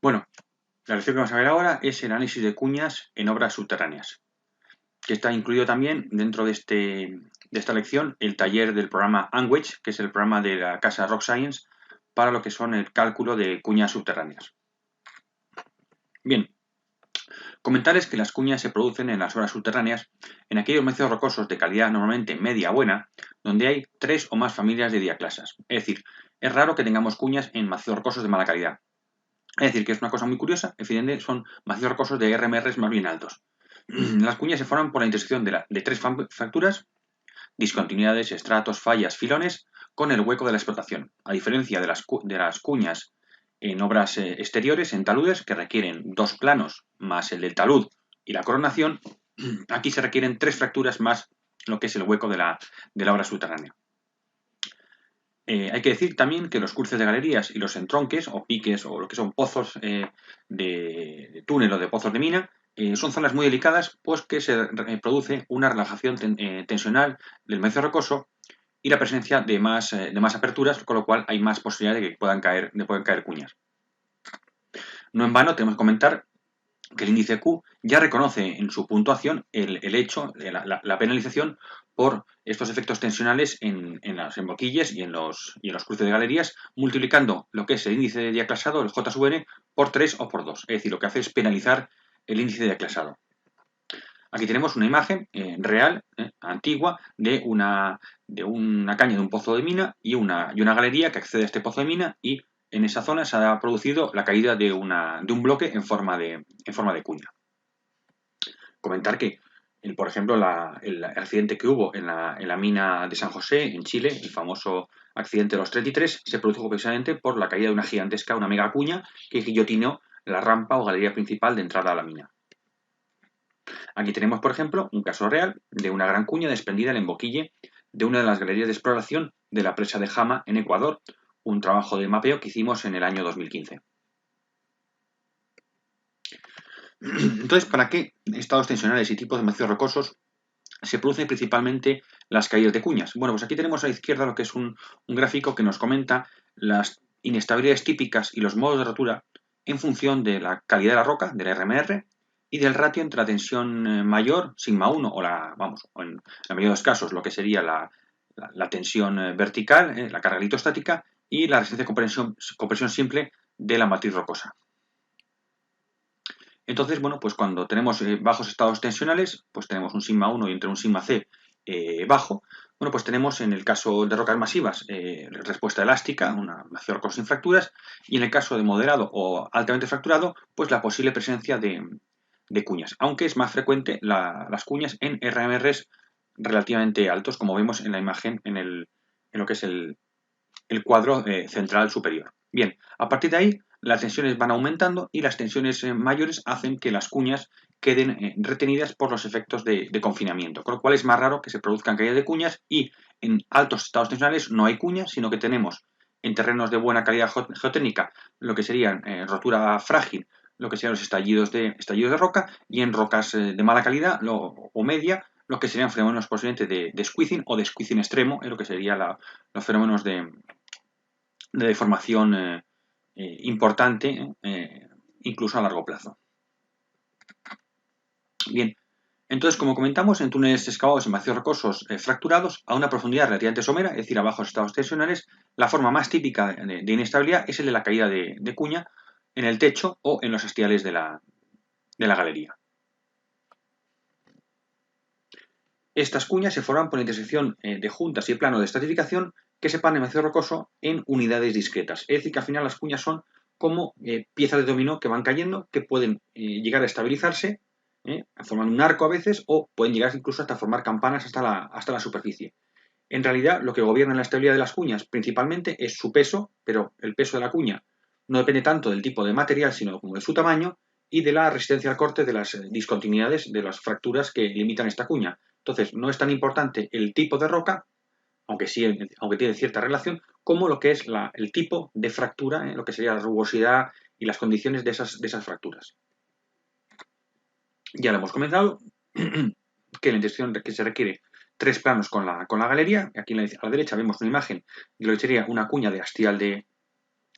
Bueno, la lección que vamos a ver ahora es el análisis de cuñas en obras subterráneas, que está incluido también dentro de esta lección el taller del programa Anwech, que es el programa de la casa Rock Science para lo que son el cálculo de cuñas subterráneas. Bien, comentarles que las cuñas se producen en las obras subterráneas en aquellos macizos rocosos de calidad normalmente media buena, donde hay 3 o más familias de diaclasas. Es decir, es raro que tengamos cuñas en macizos rocosos de mala calidad. Es decir, que es una cosa muy curiosa, evidentemente son macizos rocosos de RMRs más bien altos. Las cuñas se forman por la intersección de 3 fracturas, discontinuidades, estratos, fallas, filones, con el hueco de la explotación. A diferencia de las cuñas en obras exteriores, en taludes, que requieren 2 planos más el del talud y la coronación, aquí se requieren 3 fracturas más lo que es el hueco de la obra subterránea. Hay que decir también que los cruces de galerías y los entronques o piques o lo que son pozos de túnel o de pozos de mina son zonas muy delicadas, pues que se produce una relajación tensional del macizo rocoso y la presencia de más aperturas, con lo cual hay más posibilidad de que puedan caer cuñas. No en vano tenemos que comentar que el índice Q ya reconoce en su puntuación el hecho, la penalización por estos efectos tensionales en las boquilles y en los cruces de galerías, multiplicando lo que es el índice de diaclasado, el J sub n, por 3 o por 2. Es decir, lo que hace es penalizar el índice de diaclasado. Aquí tenemos una imagen real, antigua, de una caña de un pozo de mina y una galería que accede a este pozo de mina, y en esa zona se ha producido la caída de un bloque en forma de cuña. Comentar que, por ejemplo, el accidente que hubo en la mina de San José, en Chile, el famoso accidente de los 33, se produjo precisamente por la caída de una gigantesca, una mega cuña que guillotinó la rampa o galería principal de entrada a la mina. Aquí tenemos, por ejemplo, un caso real de una gran cuña desprendida en el emboquille de una de las galerías de exploración de la presa de Jama, en Ecuador, un trabajo de mapeo que hicimos en el año 2015. Entonces, ¿para qué estados tensionales y tipos de macizos rocosos se producen principalmente las caídas de cuñas? Bueno, pues aquí tenemos a la izquierda lo que es un gráfico que nos comenta las inestabilidades típicas y los modos de rotura en función de la calidad de la roca, del RMR, y del ratio entre la tensión mayor, sigma 1, o en la mayoría de los casos, lo que sería la tensión vertical, la carga litostática, y la resistencia de compresión simple de la matriz rocosa. Entonces, bueno, pues cuando tenemos bajos estados tensionales, pues tenemos un sigma 1 y entre un sigma C bajo, bueno, pues tenemos en el caso de rocas masivas respuesta elástica, una macizo rocoso sin fracturas, y en el caso de moderado o altamente fracturado, pues la posible presencia de cuñas, aunque es más frecuente las cuñas en RMRs relativamente altos, como vemos en la imagen en lo que es el cuadro central superior. Bien, a partir de ahí las tensiones van aumentando y las tensiones mayores hacen que las cuñas queden retenidas por los efectos de confinamiento, con lo cual es más raro que se produzcan caídas de cuñas, y en altos estados tensionales no hay cuñas, sino que tenemos en terrenos de buena calidad geotécnica lo que serían rotura frágil, lo que serían los estallidos de roca, y en rocas de mala calidad o media, lo que serían fenómenos posiblemente de squeezing o de squeezing extremo, lo que serían los fenómenos de deformación importante, incluso a largo plazo. Bien, entonces, como comentamos, en túneles excavados en macizos rocosos fracturados a una profundidad relativamente somera, es decir, a bajos estados tensionales, la forma más típica de inestabilidad es el de la caída de cuña en el techo o en los hastiales de la galería. Estas cuñas se forman por la intersección de juntas y plano de estratificación que separan el macizo rocoso en unidades discretas. Es decir, que al final las cuñas son como piezas de dominó que van cayendo, que pueden llegar a estabilizarse, formando un arco a veces, o pueden llegar incluso hasta formar campanas hasta la superficie. En realidad, lo que gobierna la estabilidad de las cuñas principalmente es su peso, pero el peso de la cuña no depende tanto del tipo de material, sino como de su tamaño y de la resistencia al corte de las discontinuidades, de las fracturas que limitan esta cuña. Entonces, no es tan importante el tipo de roca, aunque tiene cierta relación, como lo que es el tipo de fractura, lo que sería la rugosidad y las condiciones de esas fracturas. Ya lo hemos comentado, que la intersección que se requiere 3 planos con la galería. Aquí a la derecha vemos una imagen de lo que sería una cuña de hastial de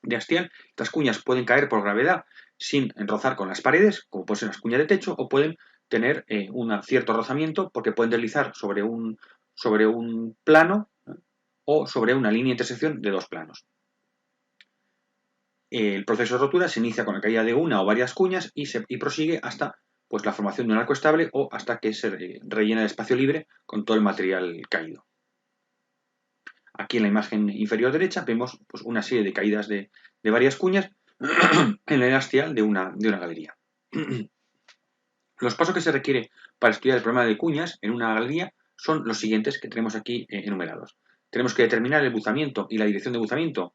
de hastial. Estas cuñas pueden caer por gravedad sin rozar con las paredes, como pueden ser las cuñas de techo, o pueden tener un cierto rozamiento porque pueden deslizar sobre un plano o sobre una línea de intersección de dos planos. El proceso de rotura se inicia con la caída de una o varias cuñas y prosigue hasta pues, la formación de un arco estable o hasta que se rellena el espacio libre con todo el material caído. Aquí en la imagen inferior derecha vemos pues, una serie de caídas de varias cuñas en el hastial de una galería. Los pasos que se requiere para estudiar el problema de cuñas en una galería son los siguientes que tenemos aquí enumerados. Tenemos que determinar el buzamiento y la dirección de buzamiento,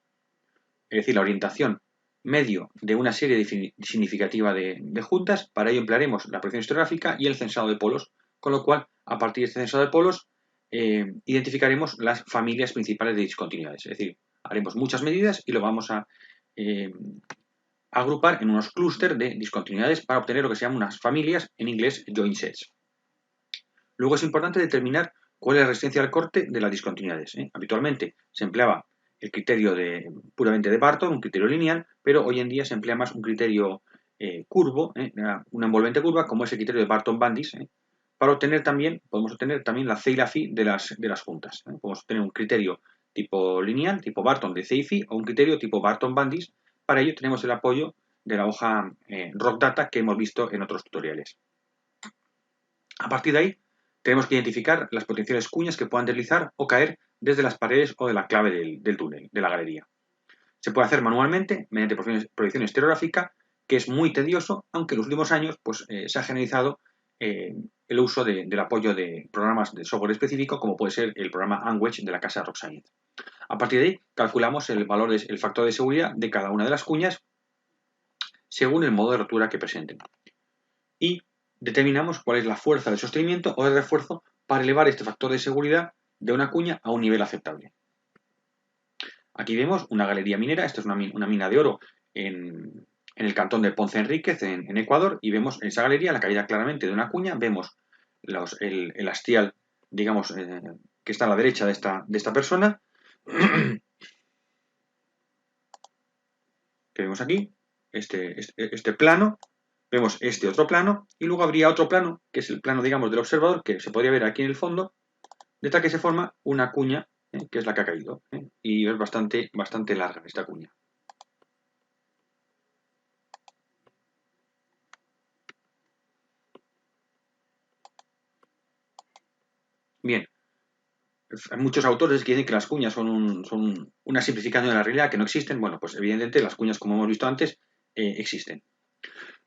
es decir, la orientación medio de una serie significativa de juntas. Para ello emplearemos la proyección historiográfica y el censado de polos, con lo cual, a partir de este censado de polos, identificaremos las familias principales de discontinuidades. Es decir, haremos muchas medidas y lo vamos a agrupar en unos clústeres de discontinuidades para obtener lo que se llaman unas familias, en inglés joint sets. Luego es importante determinar cuál es la resistencia al corte de las discontinuidades. Habitualmente se empleaba el criterio puramente de Barton, un criterio lineal, pero hoy en día se emplea más un criterio curvo, una envolvente curva, como es el criterio de Barton-Bandis, para obtener también, podemos obtener también la C y la Phi de las juntas. Podemos obtener un criterio tipo lineal, tipo Barton de C y Phi, o un criterio tipo Barton-Bandis. Para ello tenemos el apoyo de la hoja RockData que hemos visto en otros tutoriales. A partir de ahí, tenemos que identificar las potenciales cuñas que puedan deslizar o caer desde las paredes o de la clave del túnel, de la galería. Se puede hacer manualmente mediante proyección estereográfica, que es muy tedioso, aunque en los últimos años pues, se ha generalizado el uso del apoyo de programas de software específico, como puede ser el programa Unwedge de la casa RockScience. A partir de ahí, calculamos el factor de seguridad de cada una de las cuñas según el modo de rotura que presenten. Y determinamos cuál es la fuerza de sostenimiento o de refuerzo para elevar este factor de seguridad de una cuña a un nivel aceptable. Aquí vemos una galería minera, esta es una mina de oro en el cantón de Ponce Enríquez, en Ecuador, y vemos en esa galería la caída claramente de una cuña, vemos el hastial, digamos, que está a la derecha de esta persona, que vemos aquí, este plano, vemos este otro plano, y luego habría otro plano, que es el plano, digamos, del observador, que se podría ver aquí en el fondo, de tal que se forma una cuña, que es la que ha caído, y es bastante larga esta cuña. Bien, hay muchos autores que dicen que las cuñas son una simplificación de la realidad, que no existen. Bueno, pues evidentemente las cuñas, como hemos visto antes, existen.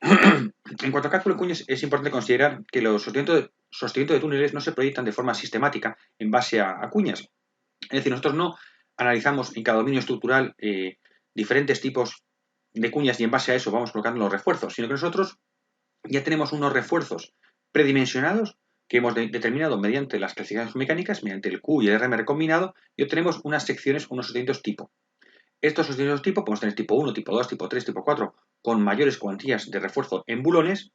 En cuanto a cálculo de cuñas, es importante considerar que los sostenimientos de túneles no se proyectan de forma sistemática en base a cuñas. Es decir, nosotros no analizamos en cada dominio estructural diferentes tipos de cuñas y en base a eso vamos colocando los refuerzos, sino que nosotros ya tenemos unos refuerzos predimensionados que hemos determinado mediante las clasificaciones mecánicas, mediante el Q y el RMR combinado, y obtenemos unas secciones, unos sostenimientos tipo. Estos sostenimientos tipo podemos tener tipo 1, tipo 2, tipo 3, tipo 4, con mayores cuantías de refuerzo en bulones.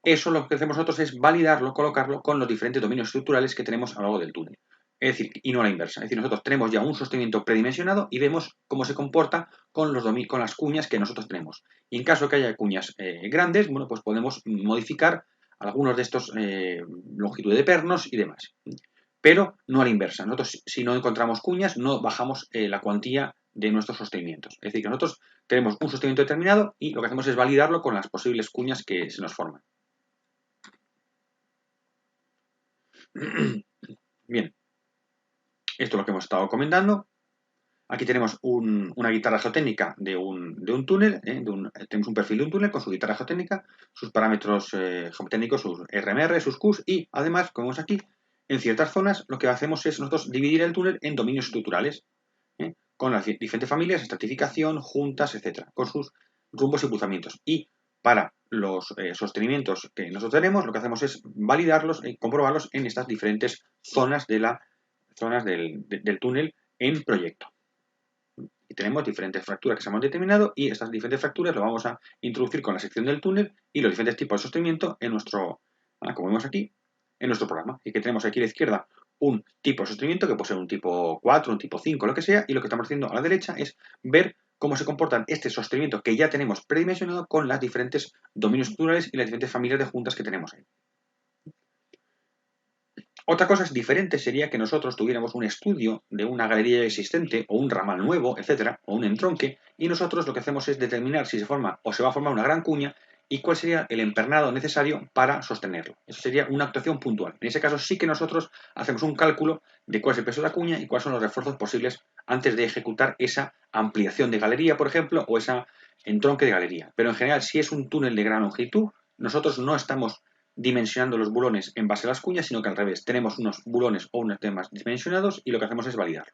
Eso lo que hacemos nosotros es validarlo, colocarlo con los diferentes dominios estructurales que tenemos a lo largo del túnel. Es decir, y no a la inversa. Es decir, nosotros tenemos ya un sostenimiento predimensionado y vemos cómo se comporta con las cuñas que nosotros tenemos. Y en caso que haya cuñas grandes, bueno, pues podemos modificar algunos de estos longitudes de pernos y demás. Pero no a la inversa. Nosotros, si no encontramos cuñas, no bajamos la cuantía de nuestros sostenimientos. Es decir, que nosotros tenemos un sostenimiento determinado y lo que hacemos es validarlo con las posibles cuñas que se nos forman. Bien, esto es lo que hemos estado comentando. Aquí tenemos una guitarra geotécnica de un túnel, tenemos un perfil de un túnel con su guitarra geotécnica, sus parámetros geotécnicos, sus RMR, sus Qs y además, como vemos aquí, en ciertas zonas lo que hacemos es nosotros dividir el túnel en dominios estructurales, con las diferentes familias, estratificación, juntas, etcétera, con sus rumbos y cruzamientos. Y para los sostenimientos que nosotros tenemos, lo que hacemos es validarlos y comprobarlos en estas diferentes zonas del túnel en proyecto. Y tenemos diferentes fracturas que se hemos determinado y estas diferentes fracturas lo vamos a introducir con la sección del túnel y los diferentes tipos de sostenimiento en nuestro, como vemos aquí, en nuestro programa. Y que tenemos aquí a la izquierda un tipo de sostenimiento que puede ser un tipo 4, un tipo 5, lo que sea, y lo que estamos haciendo a la derecha es ver cómo se comportan este sostenimiento que ya tenemos predimensionado con las diferentes dominios estructurales y las diferentes familias de juntas que tenemos ahí. Otra cosa diferente sería que nosotros tuviéramos un estudio de una galería existente o un ramal nuevo, etcétera, o un entronque, y nosotros lo que hacemos es determinar si se forma o se va a formar una gran cuña y cuál sería el empernado necesario para sostenerlo. Eso sería una actuación puntual. En ese caso sí que nosotros hacemos un cálculo de cuál es el peso de la cuña y cuáles son los refuerzos posibles antes de ejecutar esa ampliación de galería, por ejemplo, o esa entronque de galería. Pero en general, si es un túnel de gran longitud, nosotros no estamos dimensionando los bulones en base a las cuñas, sino que al revés, tenemos unos bulones o unos temas dimensionados y lo que hacemos es validarlo.